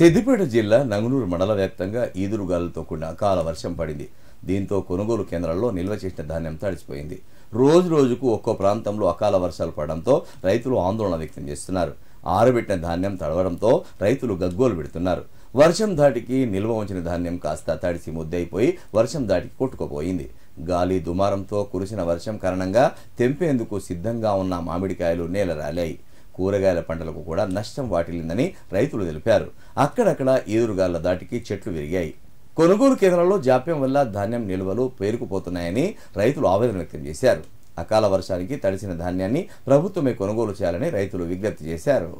సిద్దిపేట జిల్లా నంగునూరు మండల వ్యాప్తంగా ఈదురుగాలులతో కూడిన అకాల వర్షం పడింది. దీంతో కొనుగోలు కేంద్రాల్లో నిల్వ చేసిన ధాన్యం తడిసిపోయింది. రోజు రోజుకు ఒక్కో ప్రాంతంలో అకాల వర్షాలు పడడంతో రైతులు ఆందోళన వ్యక్తం చేస్తున్నారు. ఆరబెట్టిన ధాన్యం తడవడంతో రైతులు గగ్గోలు పెడుతున్నారు. వర్షం ధాటికి నిల్వ ఉంచిన ధాన్యం కాస్త తడిసి ముద్దయిపోయి వర్షం దాటికి కొట్టుకుపోయింది. గాలి దుమారంతో కురిసిన వర్షం కారణంగా తెంపేందుకు సిద్ధంగా ఉన్న మామిడికాయలు నేలరాలాయి. కూరగాయల పంటలకు కూడా నష్టం వాటిల్లిందని రైతులు తెలిపారు. అక్కడక్కడ ఈదురుగాళ్ల దాటికి చెట్లు విరిగాయి. కొనుగోలు కేంద్రాల్లో జాప్యం వల్ల ధాన్యం నిల్వలు పేరుకుపోతున్నాయని రైతులు ఆవేదన వ్యక్తం చేశారు. అకాల వర్షానికి తడిసిన ధాన్యాన్ని ప్రభుత్వమే కొనుగోలు చేయాలని రైతులు విజ్ఞప్తి చేశారు.